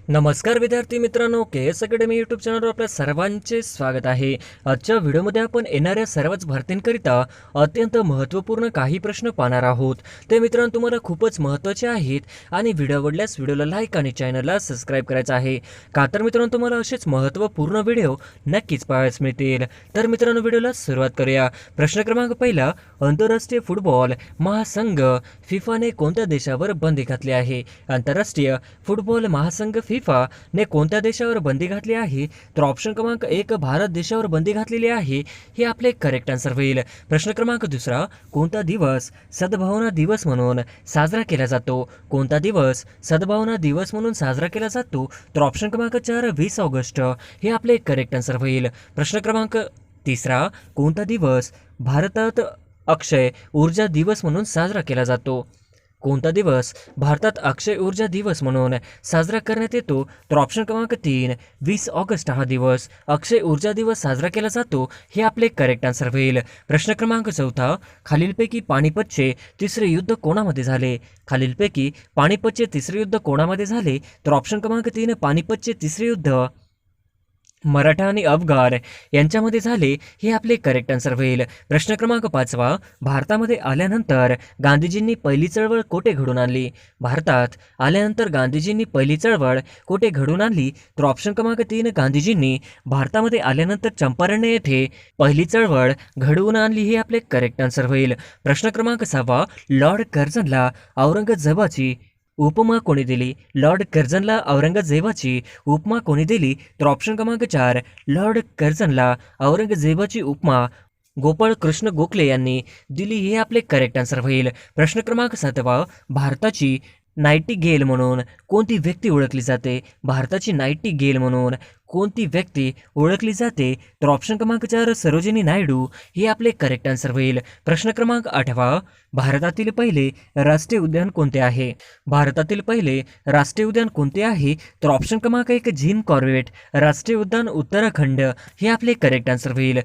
नमस्कार विद्यार्थी मित्रांनो, के एस अकॅडमी यूट्यूब चॅनलवर आपल्या सर्वांचे स्वागत आहे। आजच्या व्हिडिओमध्ये आपण येणाऱ्या सर्वच भरतींकरिता अत्यंत महत्त्वपूर्ण काही प्रश्न पाहणार आहोत। ते मित्रांनो तुम्हाला खूपच महत्त्वाचे आहेत आणि व्हिडिओ आवडल्यास व्हिडिओला लाईक आणि चॅनलला सबस्क्राईब करायचं आहे, का तर मित्रांनो तुम्हाला असेच महत्त्वपूर्ण व्हिडिओ नक्कीच पाहायला मिळतील। तर मित्रांनो व्हिडिओला सुरुवात करूया। प्रश्न क्रमांक पहिला, आंतरराष्ट्रीय फुटबॉल महासंघ फिफाने कोणत्या देशावर बंदी घातली आहे? आंतरराष्ट्रीय फुटबॉल महासंघ फिफा ने कोणत्या देशावर बंदी घातली आहे? तर ऑप्शन क्रमांक 1 भारत देशावर बंदी घातलेली आहे, हे आपले करेक्ट आन्सर होईल। प्रश्न क्रमांक दुसरा, कोणता दिवस सद्भावना दिवस म्हणून साजरा केला जातो? कोणता दिवस सद्भावना दिवस म्हणून साजरा केला जातो? तर ऑप्शन क्रमांक 4 20 ऑगस्ट हे आपले करेक्ट आन्सर होईल। प्रश्न क्रमांक तिसरा, कोणता दिवस भारतात अक्षय ऊर्जा दिवस म्हणून साजरा केला जातो? कोणता दिवस भारतात अक्षय ऊर्जा दिवस म्हणून साजरा करण्यात येतो? तर ऑप्शन क्रमांक 3 20 ऑगस्ट हा दिवस अक्षय ऊर्जा दिवस साजरा केला जातो, हे आपले करेक्ट आन्सर होईल। प्रश्न क्रमांक चौथा, खालीलपैकी पानिपतचे तिसरे युद्ध कोणामध्ये झाले? खालीलपैकी पानिपतचे तिसरे युद्ध कोणामध्ये झाले? तर ऑप्शन क्रमांक 3 पानिपतचे तिसरे युद्ध मराठा आणि अफगाण यांच्यामध्ये झाले, हे आपले करेक्ट आन्सर होईल। प्रश्न क्रमांक 5, भारतामध्ये आल्यानंतर गांधीजींनी पहिली चळवळ कोठे घडून आणली? भारतात आल्यानंतर गांधीजींनी पहिली चळवळ कोठे घडून आणली? तर ऑप्शन क्रमांक 3 गांधीजींनी भारतामध्ये आल्यानंतर चंपारण येथे पहिली चळवळ घडवून आणली, हे आपले करेक्ट आन्सर होईल। प्रश्न क्रमांक 6, लॉर्ड कर्झनला औरंगजेबाची उपमा कोणी दिली? लॉर्ड कर्झनला औरंगजेबाची उपमा कोणी दिली? तर ऑप्शन क्रमांक 4 लॉर्ड कर्झनला औरंगजेबाची उपमा गोपाळ कृष्ण गोखले यांनी दिली, हे आपले करेक्ट आन्सर होईल। प्रश्न क्रमांक 7, भारताची नाइटिंगेल म्हणून कोणती व्यक्ती ओळखली जाते? भारताची नाइटिंगेल म्हणून कोणती व्यक्ती ओळखली जाते? तर ऑप्शन क्रमांक 4 सरोजिनी नायडू हे आपले करेक्ट आन्सर होईल। प्रश्न क्रमांक 8, भारतातील पहिले राष्ट्रीय उद्यान कोणते आहे? भारतातील पहिले राष्ट्रीय उद्यान कोणते आहे? तर ऑप्शन क्रमांक 1 जिम कॉर्बेट राष्ट्रीय उद्यान उत्तराखंड हे आपले करेक्ट आन्सर होईल।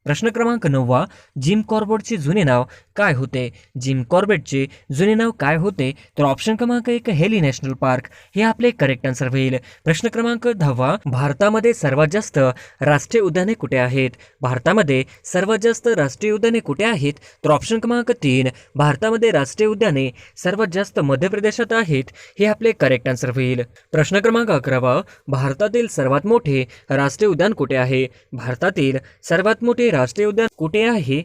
प्रश्न क्रमांक 9, जिम कॉर्बेटचे जुने नाव काय होते? जिम कॉर्बेटचे जुने नाव काय होते? तर ऑप्शन क्रमांक 1 हेली नॅशनल पार्क हे आपले करेक्ट आन्सर होईल। प्रश्न क्रमांक 10, भारतामध्ये सर्वात जास्त राष्ट्रीय उद्याने कुठे आहेत? भारतामध्ये सर्वात जास्त राष्ट्रीय उद्याने कुठे आहेत? तर ऑप्शन क्रमांक 3 भारतामध्ये राष्ट्रीय उद्याने सर्वात जास्त मध्य प्रदेशात आहेत, हे आपले करेक्ट आन्सर होईल। प्रश्न क्रमांक 11, भारतातील सर्वात मोठे राष्ट्रीय उद्यान कुठे आहे? भारतातील सर्वात मोठे राष्ट्रीय उद्यान कुठे आहे?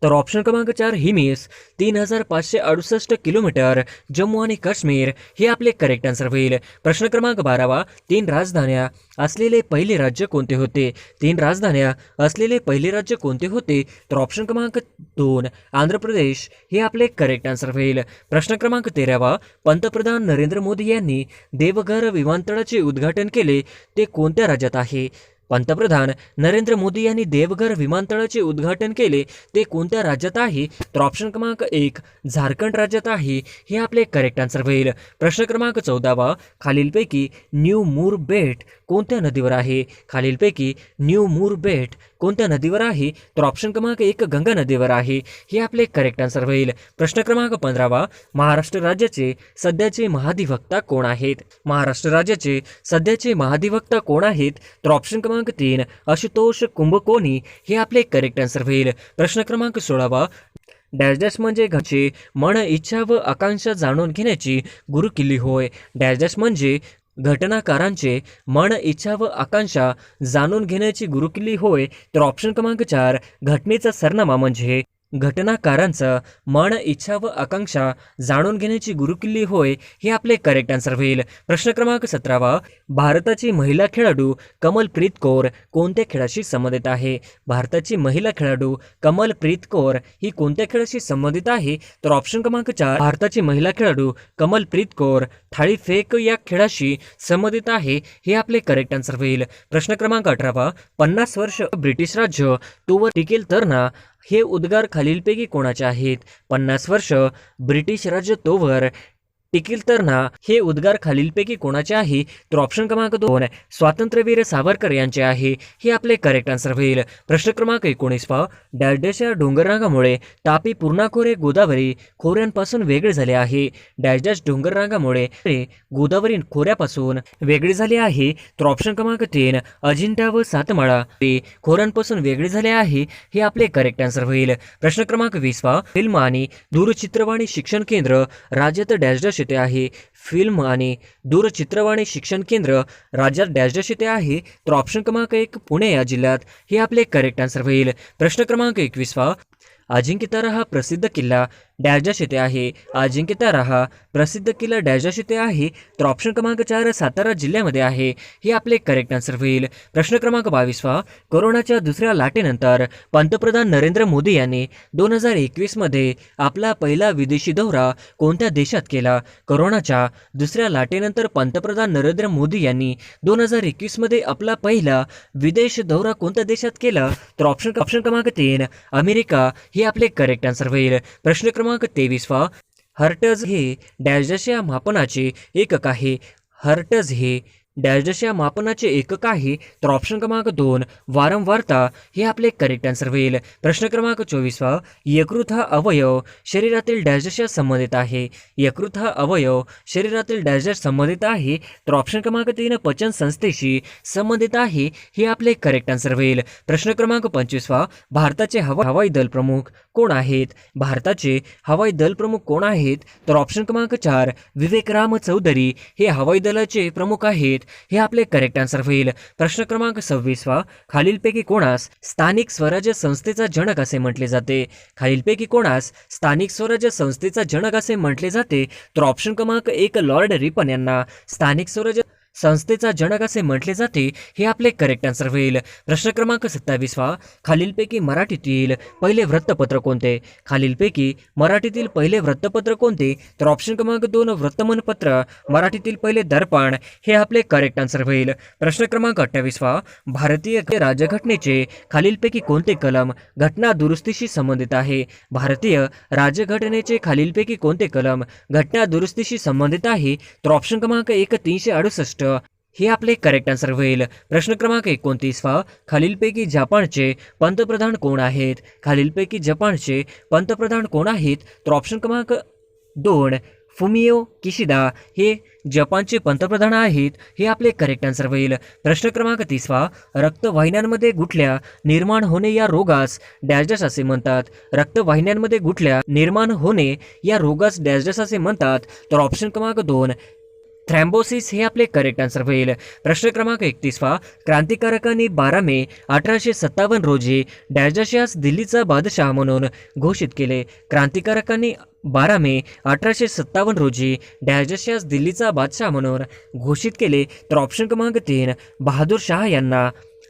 तर ऑप्शन क्रमांक 4 हिमेस 3568 किलोमीटर जम्मू आणि काश्मीर हे आपले करेक्ट आन्सर होईल। प्रश्न क्रमांक 12, 3 राजधान्या असलेले पहिले राज्य कोणते होते? 3 राजधान्या असलेले पहिले राज्य कोणते होते? तर ऑप्शन क्रमांक 2 आंध्र प्रदेश हे आपले करेक्ट आन्सर होईल। प्रश्न क्रमांक 13, पंतप्रधान नरेंद्र मोदी यांनी देवघर विमानतळाचे उद्घाटन केले, ते कोणत्या राज्यात आहे? पंतप्रधान नरेंद्र मोदी यांनी देवघर विमानतळाचे उद्घाटन केले, ते कोणत्या राज्यात आहे? तर ऑप्शन क्रमांक 1 झारखंड राज्यात आहे, हे आपले करेक्ट आन्सर होईल। प्रश्न क्रमांक 14, खालीलपैकी न्यू मूर बेट कोणत्या नदीवर आहे? खालीलपैकी न्यू मूर बेट कोणत्या नदीवर आहे? तर ऑप्शन क्रमांक 1 गंगा नदीवर आहे, हे आपले करेक्ट आन्सर होईल। प्रश्न क्रमांक 15, महाराष्ट्र राज्याचे सध्याचे महाधिवक्ता कोण आहेत? महाराष्ट्र राज्याचे सध्याचे महाधिवक्ता कोण आहेत? तर ऑप्शन क्रमांक 3 आशुतोष कुंभकोणी हे आपले करेक्ट आन्सर होईल। प्रश्न क्रमांक 16, डॅश डॅश म्हणजे घरचे मन इच्छा व आकांक्षा जाणून घेण्याची गुरुकिल्ली होय। डॅश डॅश म्हणजे घटनाकारांचे मन इच्छा व आकांक्षा जाणून घेण्याची गुरुकिल्ली होय। तर ऑप्शन क्रमांक 4 घटनेचा सरनामा म्हणजे घटनाकारांचा मन इच्छा व आकांक्षा जाणून घेण्याची गुरुकिल्ली होय, हे आपले करेक्ट आन्सर होईल। प्रश्न क्रमांक 17, भारताची महिला खेळाडू कमलप्रीत कौर कोणत्या खेळाशी संबंधित आहे? भारताची महिला खेळाडू कमलप्रीत कौर ही कोणत्या खेळाशी संबंधित आहे? तर ऑप्शन क्रमांक 4 भारताची महिला खेळाडू कमलप्रीत कौर थाळीफेक या खेळाशी संबंधित आहे, हे आपले करेक्ट आन्सर होईल। प्रश्न क्रमांक 18, 50 वर्ष ब्रिटिश राज्य तोवर टिकेल तर ना हे उद्गार खालीलपैकी कोणाचे आहेत? 50 वर्ष ब्रिटिश राज्य तोवर टिकील तर ना हे उद्गार खालीलपैकी कोणाचे आहे? तर ऑप्शन क्रमांक 2 स्वातंत्र्यवीर सावरकर यांचे आहे. हे आपले करेक्ट आन्सर होईल. प्रश्न क्रमांक 19 पहा, डॅशच्या डोंगररांगामुळे तापी पूर्णा खोरे गोदावरी खोऱ्यांपासून वेगळे झाले आहे. डॅश डोंगररांगामुळे गोदावरी खोऱ्यापासून वेगळे झाले आहे. तर ऑप्शन क्रमांक 3 अजिंठा व सातमाळा ते खोऱ्यांपासून वेगळे झाले आहे. हे आपले करेक्ट आन्सर होईल. प्रश्न क्रमांक 20 पहा, फिल्म आणि दूरचित्रवाणी शिक्षण केंद्र राज्यात डॅश येथे आहे. फिल्म आणि दूरचित्रवाणी शिक्षण केंद्र राज्यात डॅश येथे आहे. तर ऑप्शन क्रमांक 1 पुणे या जिल्ह्यात हे आपले करेक्ट आन्सर होईल. प्रश्न क्रमांक 21 पहा, अजिंक्यतारा हा प्रसिद्ध किल्ला डॅश येथे आहे. अजिंक्यतारा हा प्रसिद्ध किल्ला डॅश येथे आहे. तर ऑप्शन क्रमांक 4 सातारा जिल्ह्यामध्ये आहे. हे आपले करेक्ट आन्सर होईल. प्रश्न क्रमांक 22 पहा, कोरोनाच्या दुसऱ्या लाटेनंतर पंतप्रधान नरेंद्र मोदी यांनी 2021 मध्ये आपला पहिला विदेशी दौरा कोणत्या देशात केला? कोरोनाच्या दुसऱ्या लाटेनंतर पंतप्रधान नरेंद्र मोदी यांनी 2021 मध्ये आपला पहिला विदेश दौरा कोणत्या देशात केला? तर ऑप्शन क्रमांक 3 अमेरिका हे आपले करेक्ट आन्सर होईल. प्रश्न क्रमांक 23 पहा, हर्ट्ज हे डॅश या मापनाचे एकक आहे. हर्ट्ज हे डॅश या मापनाचे एकक आहे. तर ऑप्शन क्रमांक 2 वारंवारता हे आपले करेक्ट आन्सर होईल. प्रश्न क्रमांक 24 पहा, यकृत हा अवयव शरीरातील डॅशच्या संबंधित आहे. यकृत हा अवयव शरीरातील डॅश संबंधित आहे. तर ऑप्शन क्रमांक 3 पचन संस्थेशी संबंधित आहे. हे आपले करेक्ट आन्सर होईल. प्रश्न क्रमांक 25 पहा, भारताचे हवाई दल प्रमुख कोण आहेत? भारताचे हवाई दल प्रमुख कोण आहेत? तर ऑप्शन क्रमांक 4 विवेकराम चौधरी हे हवाई दलाचे प्रमुख आहेत. हे आपले करेक्ट आन्सर होईल. प्रश्न क्रमांक 26 पहा, खालीलपैकी कोणास स्थानिक स्वराज्य संस्थेचा जनक असे म्हटले जाते? खालीलपैकी कोणास स्थानिक स्वराज्य संस्थेचा जनक असे म्हटले जाते? तर ऑप्शन क्रमांक 1 लॉर्ड रिपन यांना स्थानिक स्वराज्य संस्थेचा जनक असे म्हटले जाते. हे आपले करेक्ट आन्सर होईल. प्रश्न क्रमांक 27 पहा, खालीलपैकी मराठीतील पहिले वृत्तपत्र कोणते? खालीलपैकी मराठीतील पहिले वृत्तपत्र कोणते? तर ऑप्शन क्रमांक 2 वर्तमानपत्र. मराठीतील पहिले दर्पण हे आपले करेक्ट आन्सर होईल. प्रश्न क्रमांक 28 पहा, भारतीय राज्यघटनेचे खालीलपैकी कोणते कलम घटना दुरुस्तीशी संबंधित आहे? भारतीय राज्यघटनेचे खालीलपैकी कोणते कलम घटना दुरुस्तीशी संबंधित आहे? तर ऑप्शन क्रमांक 1 368 हे आपले करेक्ट आन्सर होईल. प्रश्न क्रमांक 29 पहा, खालीलपैकी जपानचे पंतप्रधान कोण आहेत? खालीलपैकी जपानचे पंतप्रधान कोण आहेत? तर ऑप्शन क्रमांक 2 फुमियो किशिदा हे जपानचे पंतप्रधान आहेत. हे आपले करेक्ट आन्सर होईल. प्रश्न क्रमांक 30 पहा, रक्तवाहिन्यांमध्ये गुठल्या निर्माण होणे या रोगास डॅश असे म्हणतात. रक्तवाहिन्यांमध्ये गुठल्या निर्माण होणे या रोगास डॅश असे म्हणतात. तर ऑप्शन क्रमांक 2 थ्रॅम्बोसिस हे आपले करेक्ट आन्सर होईल. प्रश्न क्रमांक 31 पहा, क्रांतिकारकांनी 12 मे 1857 रोजी डॅश दिल्लीचा बादशाह म्हणून घोषित केले. क्रांतिकारकांनी 12 मे 1857 रोजी डॅश दिल्लीचा बादशाह म्हणून घोषित केले. तर ऑप्शन क्रमांक 3 बहादूर शाह यांना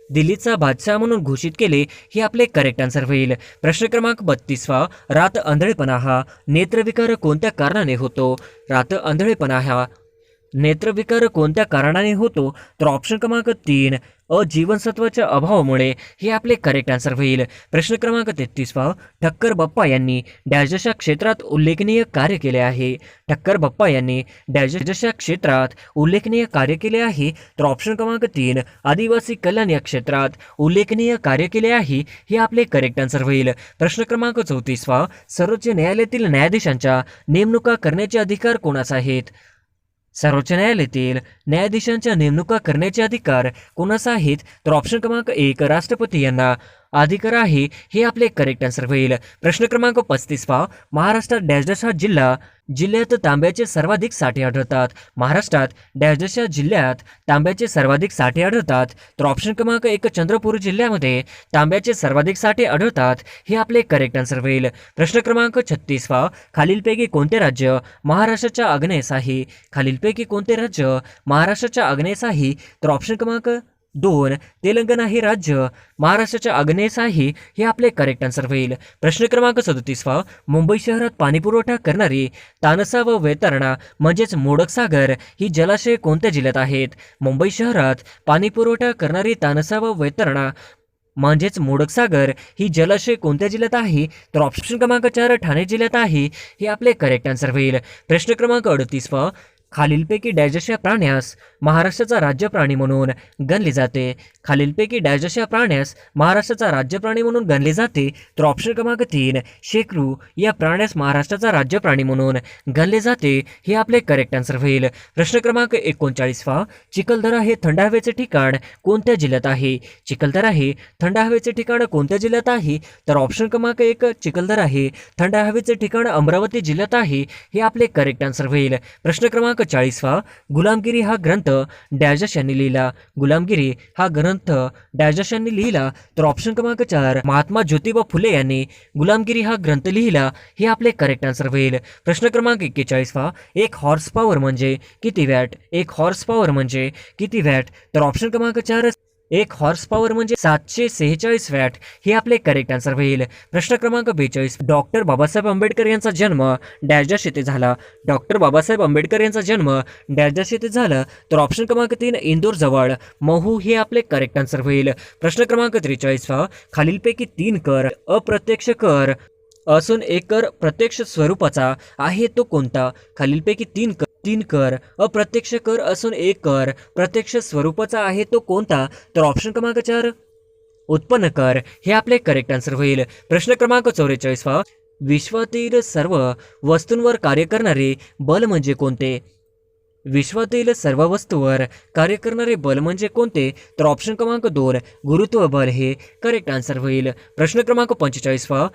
दिल्लीचा बादशाह म्हणून घोषित केले. हे आपले करेक्ट आन्सर होईल. प्रश्न क्रमांक 32 पहा, रात आंधळेपणा हा नेत्रविकार कोणत्या कारणाने होतो? रात आंधळेपणा हा नेत्रविकार कोणत्या कारणाने होतो? तर ऑप्शन क्रमांक 3 जीवनसत्वाच्या अभावामुळे हे आपले करेक्ट आन्सर होईल. प्रश्न क्रमांक 33 पहा, ठक्कर बाप्पा यांनी डॅशच्या क्षेत्रात उल्लेखनीय कार्य केले आहे. ठक्कर बाप्पा यांनी डॅशच्या क्षेत्रात उल्लेखनीय कार्य केले आहे. तर ऑप्शन क्रमांक 3 आदिवासी कल्याण या क्षेत्रात उल्लेखनीय कार्य केले आहे. हे आपले करेक्ट आन्सर होईल. प्रश्न क्रमांक 34 पहा, सर्वोच्च न्यायालयातील न्यायाधीशांच्या नेमणुका करण्याचे अधिकार कोणाचा आहेत? सर्वोच्च न्यायालयातील न्यायाधीशांच्या नेमणुका करण्याचे अधिकार कोणाचा आहेत? तर ऑप्शन क्रमांक 1 राष्ट्रपती यांना अधिकार आहे. हे आपले करेक्ट आन्सर होईल. प्रश्न क्रमांक 35 पहा, महाराष्ट्रात डॅश हा जिल्ह्यात तांब्याचे सर्वाधिक साठे आढळतात. महाराष्ट्रात डॅश जिल्ह्यात तांब्याचे सर्वाधिक साठे आढळतात. तर ऑप्शन क्रमांक 1 चंद्रपूर जिल्ह्यामध्ये तांब्याचे सर्वाधिक साठे आढळतात. हे आपले करेक्ट आन्सर होईल. प्रश्न क्रमांक 36 पहा, खालीलपैकी कोणते राज्य महाराष्ट्राच्या आग्नेयेस आहे? खालीलपैकी कोणते राज्य महाराष्ट्राच्या आग्नेयेस आहे? तर ऑप्शन क्रमांक 2 तेलंगणा हे राज्य महाराष्ट्राच्या आग्नेयेस आहे. हे आपले करेक्ट आन्सर होईल. प्रश्न क्रमांक 37 पहा, मुंबई शहरात पाणीपुरवठा करणारी तानसा व वैतरणा म्हणजेच मोडकसागर ही जलाशये कोणत्या जिल्ह्यात आहेत? मुंबई शहरात पाणीपुरवठा करणारी तानसा व वैतरणा म्हणजेच मोडकसागर ही जलाशय कोणत्या जिल्ह्यात आहे? तर ऑप्शन क्रमांक 4 ठाणे जिल्ह्यात आहे. हे आपले करेक्ट आन्सर होईल. प्रश्न क्रमांक 38 पहा. खालीलपैकी डॅश अशा प्राण्यास महाराष्ट्राचा राज्य प्राणी म्हणून गणले जाते? खालीलपैकी डॅश अशा प्राण्यास महाराष्ट्राचा राज्य प्राणी म्हणून गणले जाते? तर ऑप्शन क्रमांक 3 शेकरू या प्राण्यास महाराष्ट्राचा राज्य प्राणी म्हणून गणले जाते. हे आपले करेक्ट आन्सर होईल. प्रश्न क्रमांक 39 पहा. चिखलदरा हे थंड हवेचे ठिकाण कोणत्या जिल्ह्यात आहे? चिखलदरा हे थंड हवेचे ठिकाण कोणत्या जिल्ह्यात आहे? तर ऑप्शन क्रमांक 1 चिखलदरा हे थंड हवेचे ठिकाण अमरावती जिल्ह्यात आहे. हे आपले करेक्ट आन्सर होईल. प्रश्न क्रमांक 40 वा. गुलामगिरी हा ग्रंथ डॅश यांनी लिहिला? गुलामगिरी हा ग्रंथ डॅश यांनी लिहिला? तर ऑप्शन क्रमांक 4 महात्मा ज्योतिबा फुले यांनी गुलामगिरी हा ग्रंथ लिहिला. हे आपले करेक्ट आन्सर होईल. प्रश्न क्रमांक 41 वा. एक हॉर्स पॉवर म्हणजे किती वॅट? एक हॉर्स पॉवर म्हणजे किती वॅट? तर ऑप्शन क्रमांक 4 एक हॉर्स पॉवर म्हणजे 746 वॅट. हे आपले करेक्ट आन्सर होईल. प्रश्न क्रमांक 42. डॉक्टर बाबासाहेब आंबेडकर यांचा जन्म डॅश येथे झाला? डॉक्टर बाबासाहेब आंबेडकर यांचा जन्म डॅश येथे झाला? तर ऑप्शन क्रमांक 3 इंदोर जवळ महू. हे आपले करेक्ट आन्सर होईल. प्रश्न क्रमांक 43 वा. खालीलपैकी 3 कर अप्रत्यक्ष कर असून एक कर प्रत्यक्ष स्वरूपाचा आहे तो कोणता? खालीलपैकी 3 कर अप्रत्यक्ष कर असून एक कर प्रत्यक्ष स्वरूपाचा आहे तो कोणता? तर ऑप्शन क्रमांक 4 उत्पन्न कर. हे आपले करेक्ट आन्सर होईल. प्रश्न क्रमांक 44 वा. विश्वातील सर्व वस्तूंवर कार्य करणारे बल म्हणजे कोणते? विश्वातील सर्व वस्तूवर कार्य करणारे बल म्हणजे कोणते? तर ऑप्शन क्रमांक 2 गुरुत्व बल. हे करेक्ट आन्सर होईल. प्रश्न क्रमांक 45 वा.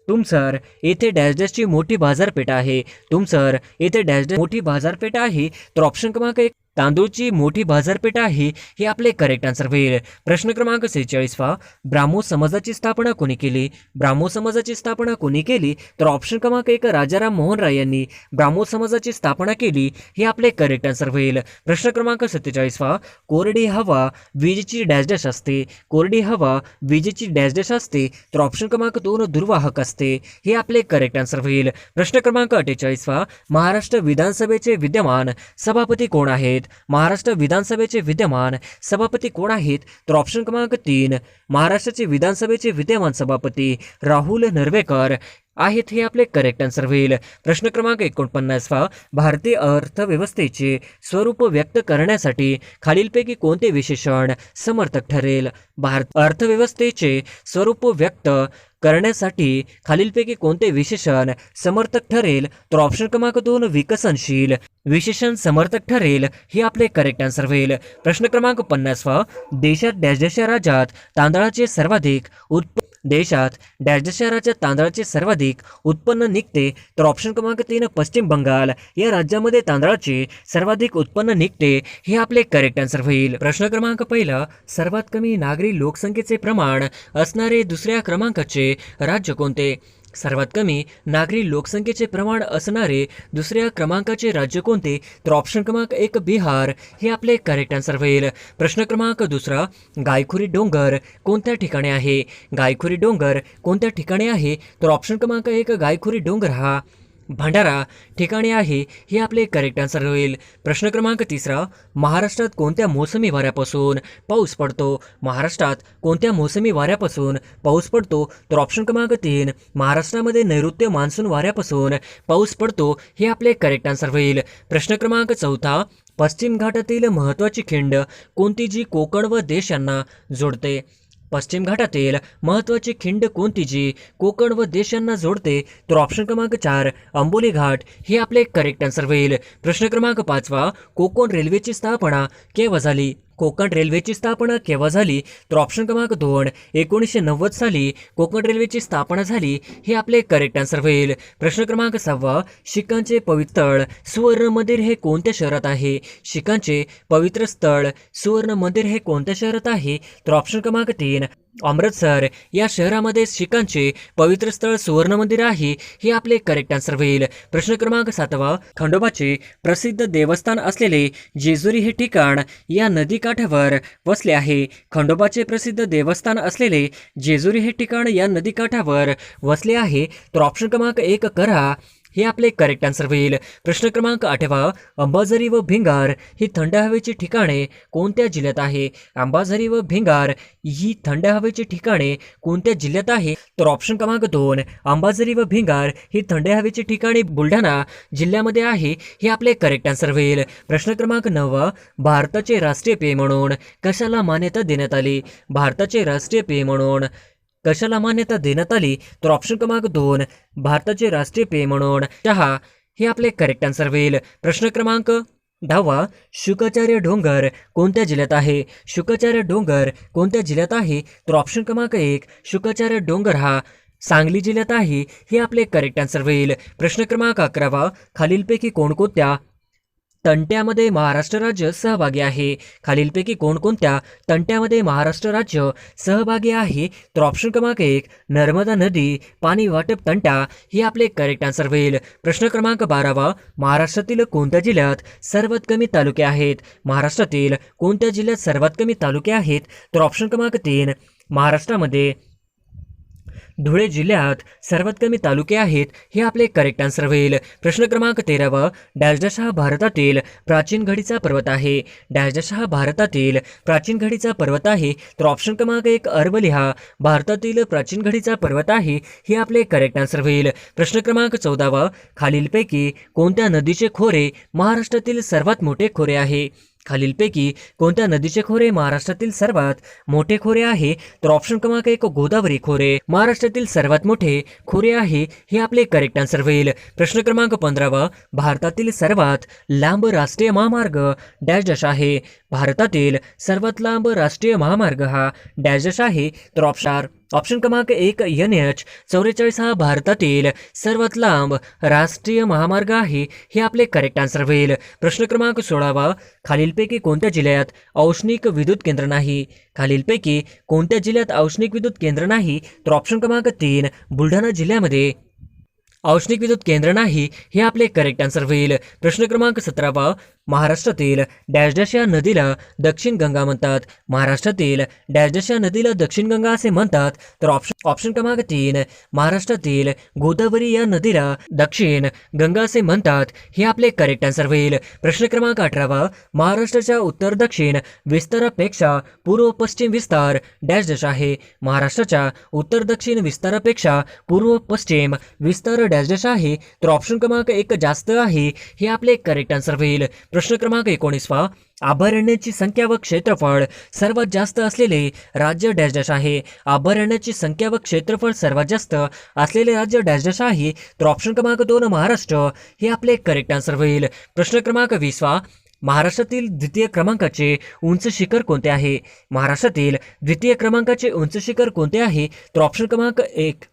तुमसर येथे डॅश डॅशची मोठी बाजारपेठ आहे? तुमसर येथे डॅश डॅश मोठी बाजारपेठ आहे? तर ऑप्शन क्रमांक 1 तांदूळची मोठी बाजारपेठ आहे. हे आपले करेक्ट आन्सर होईल. प्रश्न क्रमांक 46 वा. ब्राह्मो समाजाची स्थापना कोणी केली? ब्राह्मो समाजाची स्थापना कोणी केली? तर ऑप्शन क्रमांक 1 राजाराम मोहन राय यांनी ब्राह्मो समाजाची स्थापना केली. हे आपले करेक्ट आन्सर होईल. प्रश्न क्रमांक 47 वा. कोरडी हवा विजेची डॅश डॅश असते? कोरडी हवा विजेची डॅश डॅश असते? तर ऑप्शन क्रमांक 2 दुर्वाहक असते. हे आपले करेक्ट आन्सर होईल. प्रश्न क्रमांक 48 वा. महाराष्ट्र विधानसभेचे विद्यमान सभापती कोण आहेत? महाराष्ट्र विधानसभेचे विद्यमान सभापती कोण आहेत? तर ऑप्शन क्रमांक 3 महाराष्ट्राचे विधानसभेचे विद्यमान सभापती राहुल नर्वेकर आहेत. हे आपले करेक्ट आन्सर होईल. प्रश्न क्रमांक 49 वा. भारतीय अर्थव्यवस्थेचे स्वरूप व्यक्त करण्यासाठी खालीलपैकी कोणते विशेषण समर्थक ठरेल? भारत अर्थव्यवस्थेचे स्वरूप व्यक्त करण्यासाठी खालीलपैकी कोणते विशेषण समर्थक ठरेल? तर ऑप्शन क्रमांक 2 विकसनशील विशेषण समर्थक ठरेल. हे आपले करेक्ट आन्सर होईल. प्रश्न क्रमांक 50 वा. देशात डॅश डॅश या राज्यात तांदळाचे सर्वाधिक देशात डॅश डॅश या राज्यात तांदळाचे सर्वाधिक उत्पन्न निघते? तर ऑप्शन क्रमांक 3 पश्चिम बंगाल या राज्यामध्ये तांदळाचे सर्वाधिक उत्पन्न निघते. हे आपले करेक्ट आन्सर होईल. प्रश्न क्रमांक 1 सर्वात कमी नागरी लोकसंख्येचे प्रमाण असणारे दुसऱ्या क्रमांकाचे राज्य कोणते? सर्वात कमी नागरी लोकसंख्येचे प्रमाण असणारे दुसऱ्या क्रमांकाचे राज्य कोणते? तर ऑप्शन क्रमांक 1 बिहार. हे आपले करेक्ट आन्सर होईल. प्रश्न क्रमांक 2 गायखुरी डोंगर कोणत्या ठिकाणी आहे? गायखुरी डोंगर कोणत्या ठिकाणी आहे? तर ऑप्शन क्रमांक 1 गायखुरी डोंगर हा भंडारा ठिकाणी आहे. हे आपले करेक्ट आन्सर होईल. प्रश्न क्रमांक 3 महाराष्ट्रात कोणत्या मोसमी वाऱ्यापासून पाऊस पडतो? महाराष्ट्रात कोणत्या मोसमी वाऱ्यापासून पाऊस पडतो? तर ऑप्शन क्रमांक 3 महाराष्ट्रामध्ये नैऋत्य मान्सून वाऱ्यापासून पाऊस पडतो. हे आपले करेक्ट आन्सर होईल. प्रश्न क्रमांक 4 पश्चिम घाटातील महत्त्वाची खिंड कोणती जी कोकण व देश यांना जोडते? पश्चिम घाटातील महत्त्वाची खिंड कोणती जी कोकण व देश यांना जोडते? तर ऑप्शन क्रमांक 4 अंबोली घाट. हे आपले करेक्ट आन्सर होईल. प्रश्न क्रमांक 5 कोकण रेल्वेची स्थापना केव्हा झाली? कोकण रेल्वेची स्थापना केव्हा झाली? तर ऑप्शन क्रमांक 2 1990 साली कोकण रेल्वेची स्थापना झाली. हे आपले करेक्ट आन्सर होईल. प्रश्न क्रमांक 6 शीखांचे पवित्र स्थळ सुवर्ण मंदिर हे कोणत्या शहरात आहे? शीखांचे पवित्र स्थळ सुवर्ण मंदिर हे कोणत्या शहरात आहे? तर ऑप्शन क्रमांक 3 अमृतसर या शहरामध्ये शीखांचे पवित्र स्थळ सुवर्ण मंदिर आहे. हे आपले करेक्ट आन्सर होईल. प्रश्न क्रमांक 7 खंडोबाचे प्रसिद्ध देवस्थान असलेले जेजुरी हे ठिकाण या नदीकाठावर वसले आहे. खंडोबाचे प्रसिद्ध देवस्थान असलेले जेजुरी हे ठिकाण या नदीकाठावर वसले आहे. तर ऑप्शन क्रमांक 1 कऱ्हा. हे आपले करेक्ट आन्सर होईल. प्रश्न क्रमांक 8, अंबाझरी व भिंगार ही थंड हवेची ठिकाणे कोणत्या जिल्ह्यात आहे? अंबाझरी व भिंगार ही थंड हवेची ठिकाणे कोणत्या जिल्ह्यात आहे? तर ऑप्शन क्रमांक 2, अंबाझरी व भिंगार ही थंड हवेची ठिकाणे बुलढाणा जिल्ह्यामध्ये आहे. हे आपले करेक्ट आन्सर होईल. प्रश्न क्रमांक 9, भारताचे राष्ट्रीय पेय म्हणून कशाला मान्यता देण्यात आली? भारताचे राष्ट्रीय पेय म्हणून कशाला मान्यता देण्यात आली? तर ऑप्शन क्रमांक 2, भारताचे राष्ट्रीय पेय म्हणून चहा हे आपले करेक्ट आन्सर होईल. प्रश्न क्रमांक 10, शुकाचार्य डोंगर कोणत्या जिल्ह्यात आहे? शुकाचार्य डोंगर कोणत्या जिल्ह्यात आहे? तर ऑप्शन क्रमांक 1, शुकाचार्य डोंगर हा सांगली जिल्ह्यात आहे. हे आपले करेक्ट आन्सर होईल. प्रश्न क्रमांक 11, खालीलपैकी कोणकोणत्या तंट्यामध्ये महाराष्ट्र राज्य सहभागी आहे? खालीलपैकी कोणकोणत्या तंट्यामध्ये महाराष्ट्र राज्य सहभागी आहे? तर ऑप्शन क्रमांक 1, नर्मदा नदी पाणी वाटप तंटा हे आपले करेक्ट आन्सर होईल. प्रश्न क्रमांक 12, महाराष्ट्रातील कोणत्या जिल्ह्यात सर्वात कमी तालुके आहेत? महाराष्ट्रातील कोणत्या जिल्ह्यात सर्वात कमी तालुके आहेत? तर ऑप्शन क्रमांक 3, महाराष्ट्रामध्ये धुळे जिल्ह्यात सर्वात कमी तालुके आहेत. हे आपले करेक्ट आन्सर होईल. प्रश्न क्रमांक 13, डॅश हा भारतातील प्राचीन घडीचा पर्वत आहे? डॅश हा भारतातील प्राचीन घडीचा पर्वत आहे. तर ऑप्शन क्रमांक 1, अरवली हा भारतातील प्राचीन घडीचा पर्वत आहे. हे आपले करेक्ट आन्सर होईल. प्रश्न क्रमांक 14, खालीलपैकी कोणत्या नदीचे खोरे महाराष्ट्रातील सर्वात मोठे खोरे आहे? खालीलपैकी कोणत्या नदीचे खोरे महाराष्ट्रातील सर्वात मोठे खोरे आहे? तर ऑप्शन क्रमांक 1, गोदावरी खोरे महाराष्ट्रातील सर्वात मोठे खोरे आहे. हे आपले करेक्ट आन्सर होईल. प्रश्न क्रमांक 15, भारतातील सर्वात लांब राष्ट्रीय महामार्ग डॅश आहे? भारतातील सर्वात लांब राष्ट्रीय महामार्ग हा डॅश आहे. तर ऑप्शन क्रमांक 1, NH44 हा भारतातील सर्वात लांब राष्ट्रीय महामार्ग आहे. हे आपले करेक्ट आन्सर होईल. प्रश्न क्रमांक 16, खालीलपैकी कोणत्या जिल्ह्यात औष्णिक विद्युत केंद्र नाही? खालीलपैकी कोणत्या जिल्ह्यात औष्णिक विद्युत केंद्र नाही? तर ऑप्शन क्रमांक 3, बुलढाणा जिल्ह्यामध्ये औष्णिक विद्युत केंद्र नाही. हे आपले करेक्ट आन्सर होईल. प्रश्न क्रमांक 17, महाराष्ट्रातील डॅश या नदीला दक्षिण गंगा म्हणतात? महाराष्ट्रातील डॅश या नदीला दक्षिण गंगा असे म्हणतात? तर ऑप्शन क्रमांक 3, महाराष्ट्रातील गोदावरी या नदीला दक्षिण गंगा असे म्हणतात. हे आपले करेक्ट आन्सर होईल. प्रश्न क्रमांक 18, महाराष्ट्राच्या उत्तर दक्षिण विस्तारापेक्षा पूर्व पश्चिम विस्तार डॅश आहे? महाराष्ट्राच्या उत्तर दक्षिण विस्तारापेक्षा पूर्व पश्चिम विस्तार डॅश आहे. तर ऑप्शन क्रमांक 1, जास्त आहे. हे आपले करेक्ट आन्सर होईल. प्रश्न क्रमांक 19, अभयारण्याची संख्या व क्षेत्रफळ सर्वात जास्त असलेले राज्य डॅश आहे? अभयारण्याची संख्या व क्षेत्रफळ सर्वात जास्त असलेले राज्य डॅश आहे? तर ऑप्शन क्रमांक 2, महाराष्ट्र हे आपले करेक्ट आन्सर होईल. प्रश्न क्रमांक 20, महाराष्ट्रातील द्वितीय क्रमांकाचे उंच शिखर कोणते आहे? महाराष्ट्रातील द्वितीय क्रमांकाचे उंच शिखर कोणते आहे? तर ऑप्शन क्रमांक 1,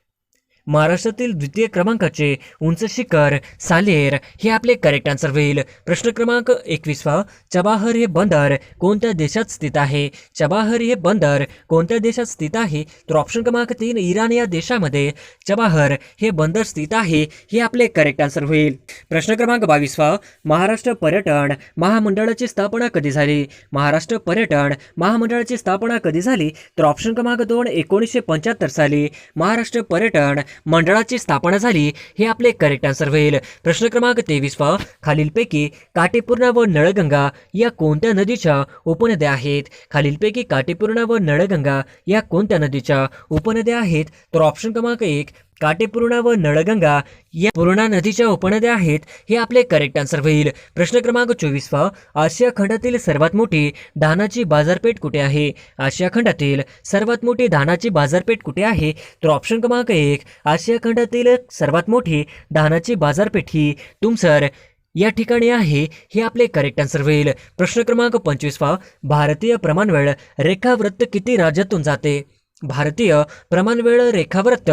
महाराष्ट्रातील द्वितीय क्रमांकाचे उंच शिखर सालेर हे आपले करेक्ट आन्सर होईल. प्रश्न क्रमांक 21, चबाहर हे बंदर कोणत्या देशात स्थित आहे? चबाहर हे बंदर कोणत्या देशात स्थित आहे? तर ऑप्शन क्रमांक 3, इराण या देशामध्ये चबाहर हे बंदर स्थित आहे. हे आपले करेक्ट आन्सर होईल. प्रश्न क्रमांक 22, महाराष्ट्र पर्यटन महामंडळाची स्थापना कधी झाली? महाराष्ट्र पर्यटन महामंडळाची स्थापना कधी झाली? तर ऑप्शन क्रमांक 2, 1975 साली महाराष्ट्र पर्यटन मंडळाची स्थापना झाली. हे आपले करेक्ट आन्सर होईल. प्रश्न क्रमांक 23, खालीलपैकी काटेपूर्णा व नळगंगा या कोणत्या नदीच्या उपनद्या आहेत? खालीलपैकी काटेपूर्णा व नळगंगा या कोणत्या नदीच्या उपनद्या आहेत? तर ऑप्शन क्रमांक 1, काटेपूर्णा व नळगंगा या पूर्णा नदीच्या उपनद्या आहेत. हे आपले करेक्ट आन्सर होईल. प्रश्न क्रमांक 24, आशिया खंडातील सर्वात मोठी धानाची बाजारपेठ कुठे आहे? आशिया खंडातील सर्वात मोठी धानाची बाजारपेठ कुठे आहे? तर ऑप्शन क्रमांक 1, आशिया खंडातील सर्वात मोठी धानाची बाजारपेठ ही तुमसर या ठिकाणी आहे. हे आपले करेक्ट आन्सर होईल. प्रश्न क्रमांक 25, भारतीय प्रमाणवेळ रेखावृत्त किती राज्यातून जाते? भारतीय प्रमाणवेळ रेखावृत्त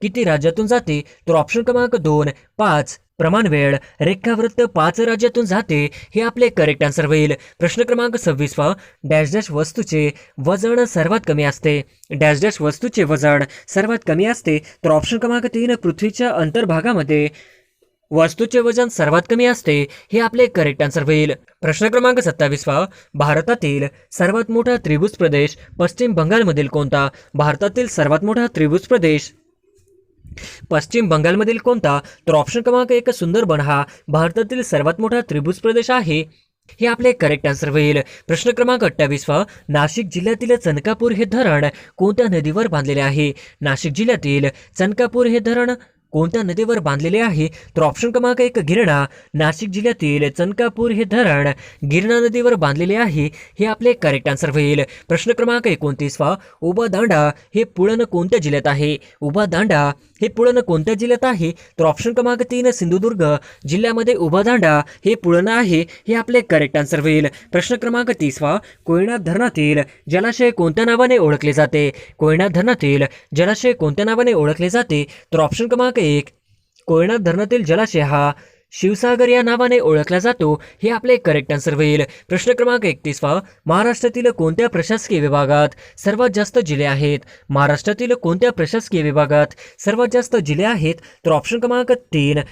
किती राज्यातून जाते? तर ऑप्शन क्रमांक 2, 5 प्रमाणवेळ रेखावृत्त 5 राज्यातून जाते. हे आपले करेक्ट आन्सर होईल. प्रश्न क्रमांक 26, डॅश वस्तूचे वजन सर्वात कमी असते? डॅश वस्तूचे वजन सर्वात कमी असते? तर ऑप्शन क्रमांक 3, पृथ्वीच्या अंतर्भागामध्ये वस्तूचे वजन सर्वात कमी असते. हे आपले करेक्ट आन्सर होईल. प्रश्न क्रमांक 27, भारतातील सर्वात मोठा त्रिभुज प्रदेश पश्चिम बंगालमधील कोणता? भारतातील सर्वात मोठा त्रिभुज प्रदेश पश्चिम बंगालमधील कोणता? तर ऑप्शन क्रमांक 1 सुंदरबन हा भारतातील सर्वात मोठा त्रिभुज प्रदेश आहे. हे आपले करेक्ट आन्सर होईल. प्रश्न क्रमांक 28 नाशिक जिल्ह्यातील चनकापूर हे धरण कोणत्या नदीवर बांधलेले आहे? नाशिक जिल्ह्यातील चनकापूर हे धरण कोणत्या नदीवर बांधलेले आहे? तर ऑप्शन क्रमांक 1 गिरणा. नाशिक जिल्ह्यातील चनकापूर हे धरण गिरणा नदीवर बांधलेले आहे. हे आपले करेक्ट आन्सर होईल. प्रश्न क्रमांक 29 उभा दांडा हे पुळण कोणत्या जिल्ह्यात आहे? उभा दांडा हे पुळण कोणत्या जिल्ह्यात आहे? तर ऑप्शन क्रमांक 3 सिंधुदुर्ग जिल्ह्यामध्ये उभा दांडा हे पुळण आहे. हे आपले करेक्ट आन्सर होईल. प्रश्न क्रमांक 30 कोयना धरणातील जलाशय कोणत्या नावाने ओळखले जाते? कोयना धरणातील जलाशय कोणत्या नावाने ओळखले जाते? तर ऑप्शन क्रमांक 1 कोयना धरणातील जलाशय हा शिवसागर या नावाने ओळखला जातो. हे आपले करेक्ट आन्सर होईल. प्रश्न क्रमांक 31 महाराष्ट्रातील कोणत्या प्रशासकीय विभागात सर्वात जास्त जिल्हे आहेत? महाराष्ट्रातील कोणत्या प्रशासकीय विभागात सर्वात जास्त जिल्हे आहेत? तर ऑप्शन क्रमांक 3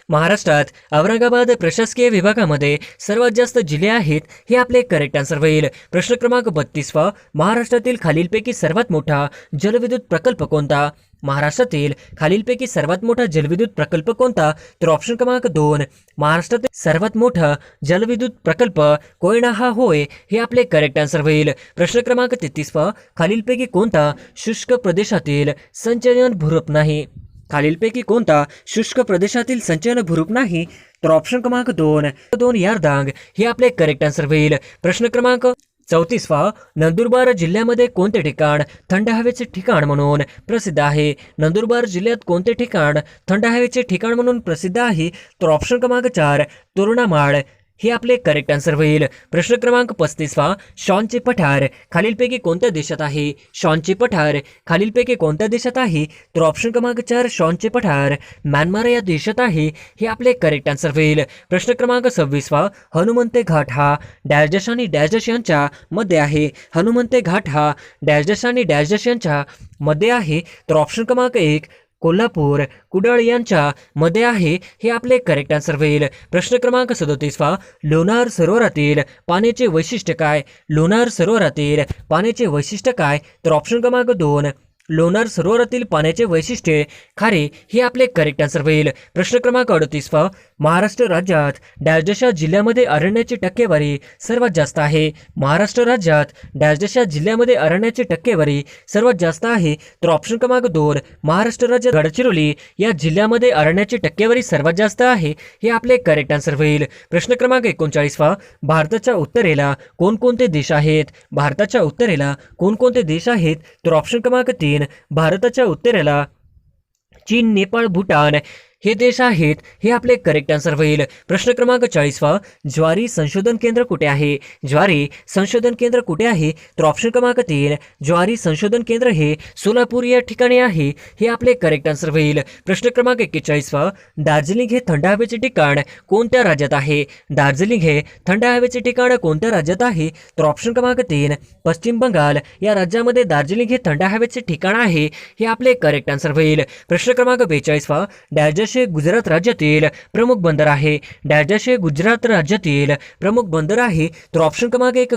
महाराष्ट्रात औरंगाबाद प्रशासकीय विभागामध्ये सर्वात जास्त जिल्हे आहेत. हे आपले करेक्ट आन्सर होईल. प्रश्न क्रमांक 32 महाराष्ट्रातील खालीलपैकी सर्वात मोठा जलविद्युत प्रकल्प कोणता? महाराष्ट्रातील खालीलपैकी सर्वात मोठा जलविद्युत प्रकल्प कोणता? तर ऑप्शन क्रमांक 2 महाराष्ट्रातील सर्वात मोठा जलविद्युत प्रकल्प कोयना हा होय. हे आपले करेक्ट आन्सर होईल. प्रश्न क्रमांक 33 खालीलपैकी कोणता शुष्क प्रदेशातील संचयन भूरूप नाही? खालीलपैकी कोणता शुष्क प्रदेशातील संचयन भूरूप नाही? तर ऑप्शन क्रमांक 2 यारदांग. हे आपले करेक्ट आन्सर होईल. प्रश्न क्रमांक 34 नंदुरबार जिल्ह्यामध्ये कोणते ठिकाण थंड हवेचे ठिकाण म्हणून प्रसिद्ध आहे? नंदुरबार जिल्ह्यात कोणते ठिकाण थंड हवेचे ठिकाण म्हणून प्रसिद्ध आहे? तर ऑप्शन क्रमांक 4 तोरणामाळ. हे आपले करेक्ट आन्सर होईल. प्रश्न क्रमांक 35 शॉनचे पठार खालीलपैकी कोणत्या देशात आहे? शॉनचे पठार खालीलपैकी कोणत्या देशात आहे? तर ऑप्शन क्रमांक 4 शॉनचे पठार म्यानमार या देशात आहे. हे आपले करेक्ट आन्सर होईल. प्रश्न क्रमांक 26 हनुमंते घाट हा डॅश डॅश आणि डॅश डॅश यांच्या मध्ये आहे. हनुमंते घाट हा डॅश डॅश आणि डॅश डॅश यांच्या मध्ये आहे. तर ऑप्शन क्रमांक 1 कोल्हापूर कुडाळ यांच्या मध्ये आहे. हे आपले करेक्ट आन्सर होईल. प्रश्न क्रमांक 37 लोणार सरोवरातील पाण्याचे वैशिष्ट्य काय? लोणार सरोवरातील पाण्याचे वैशिष्ट्य काय? तर ऑप्शन क्रमांक 2 लोणार सरोवरातील पाण्याचे वैशिष्ट्य खारे. हे आपले करेक्ट आन्सर होईल. प्रश्न क्रमांक 38 महाराष्ट्र राज्यात डॅश डॅश जिल्ह्यामध्ये अरण्याची टक्केवारी सर्वात जास्त आहे. महाराष्ट्र राज्यात डॅश डॅश जिल्ह्यामध्ये अरण्याची टक्केवारी सर्वात जास्त आहे. तर ऑप्शन क्रमांक 2 महाराष्ट्र राज्यात गडचिरोली या जिल्ह्यामध्ये अरण्याची टक्केवारी सर्वात जास्त आहे. हे आपले करेक्ट आन्सर होईल. प्रश्न क्रमांक 39 भारताच्या उत्तरेला कोणकोणते देश आहेत? भारताच्या उत्तरेला कोणकोणते देश आहेत? तर ऑप्शन क्रमांक 3 भारताच्या उत्तरेला चीन, नेपाळ, भूटान हे देश आहेत. हे आपले करेक्ट आन्सर होईल. प्रश्न क्रमांक 40 ज्वारी संशोधन केंद्र कुठे आहे? ज्वारी संशोधन केंद्र कुठे आहे? तर ऑप्शन क्रमांक 3 ज्वारी संशोधन केंद्र हे सोलापूर या ठिकाणी आहे. हे आपले करेक्ट आन्सर होईल. प्रश्न क्रमांक 41 दार्जिलिंग हे थंड हवेचे ठिकाण कोणत्या राज्यात आहे? दार्जिलिंग हे थंड हवेचे ठिकाण कोणत्या राज्यात आहे? तर ऑप्शन क्रमांक 3 पश्चिम बंगाल या राज्यामध्ये दार्जिलिंग हे थंड हवेचे ठिकाण आहे. हे आपले करेक्ट आन्सर होईल. प्रश्न क्रमांक 42 डॅश गुजरात राज्यातील प्रमुख बंदर आहे. डॅश गुजरात राज्यातील प्रमुख बंदर आहे. तर ऑप्शन क्रमांक 1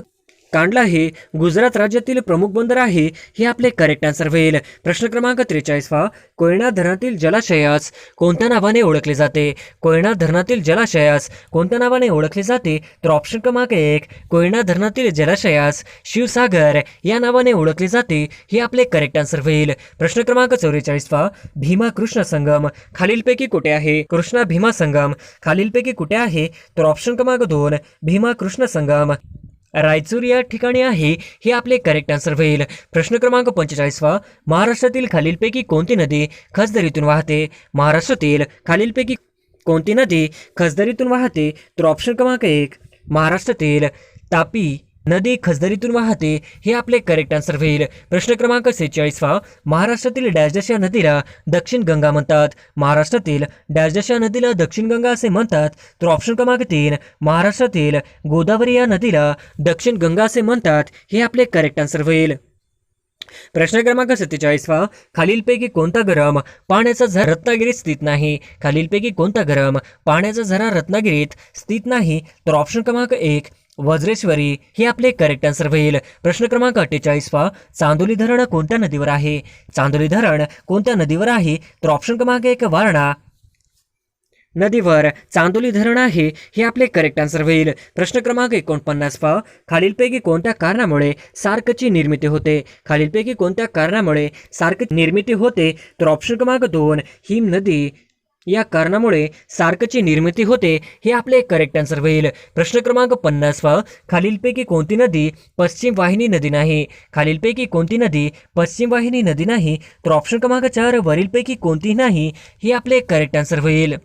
कांडला हे गुजरात राज्यातील प्रमुख बंदर आहे. हे आपले करेक्ट आन्सर होईल. प्रश्न क्रमांक 43 कोयना धरणातील जलाशयास कोणत्या नावाने ओळखले जाते? कोयना धरणातील जलाशयास कोणत्या नावाने ओळखले जाते? तर ऑप्शन क्रमांक 1 कोयना धरणातील जलाशयास शिवसागर या नावाने ओळखले जाते. हे आपले करेक्ट आन्सर होईल. प्रश्न क्रमांक 44 भीमा कृष्ण संगम खालीलपैकी कुठे आहे? कृष्णा भीमा संगम खालीलपैकी कुठे आहे? तर ऑप्शन क्रमांक 2 भीमा कृष्ण संगम रायचूर या ठिकाणी आहे. हे आपले करेक्ट आन्सर होईल. प्रश्न क्रमांक 45 महाराष्ट्रातील खालीलपैकी कोणती नदी खसदरीतून वाहते? महाराष्ट्रातील खालीलपैकी कोणती नदी खसदरीतून वाहते? तर ऑप्शन क्रमांक 1 महाराष्ट्रातील तापी नदी खसदरीतून वाहते. हे आपले करेक्ट आन्सर होईल. प्रश्न क्रमांक 46 महाराष्ट्रातील डॅश डॅश या नदीला दक्षिण गंगा म्हणतात. महाराष्ट्रातील डॅश डॅश या नदीला दक्षिण गंगा असे म्हणतात. तर ऑप्शन क्रमांक 3 महाराष्ट्रातील गोदावरी या नदीला दक्षिण गंगा असे म्हणतात. हे आपले करेक्ट आन्सर होईल. प्रश्न क्रमांक 47 खालीलपैकी कोणता गरम पाण्याचा झरा रत्नागिरीत स्थित नाही? खालीलपैकी कोणता गरम पाण्याचा झरा रत्नागिरीत स्थित नाही? तर ऑप्शन क्रमांक 1 वज्रेश्वरी हे आपले करेक्ट आन्सर होईल. प्रश्न क्रमांक 48 पहा, चांदोली धरण कोणत्या नदीवर आहे? चांदोली धरण कोणत्या नदीवर आहे? तर ऑप्शन क्रमांक 1 वारणा नदीवर चांदोली धरण आहे हे आपले करेक्ट आन्सर होईल. प्रश्न क्रमांक 49 पहा, खालीलपैकी कोणत्या कारणामुळे सार्कची निर्मिती होते? खालीलपैकी कोणत्या कारणामुळे सार्क निर्मिती होते? तर ऑप्शन क्रमांक 2 हिम नदी या कारणामुळे सार्कची निर्मिती होते हे आपले करेक्ट आन्सर होईल. प्रश्न क्रमांक 50 पहा, खालीलपैकी कोणती नदी पश्चिम वाहिनी नदी नाही? खालीलपैकी कोणती नदी पश्चिम वाहिनी नदी नाही? तर ऑप्शन क्रमांक 4 वरीलपैकी कोणतीही नाही हे आपले करेक्ट आन्सर होईल.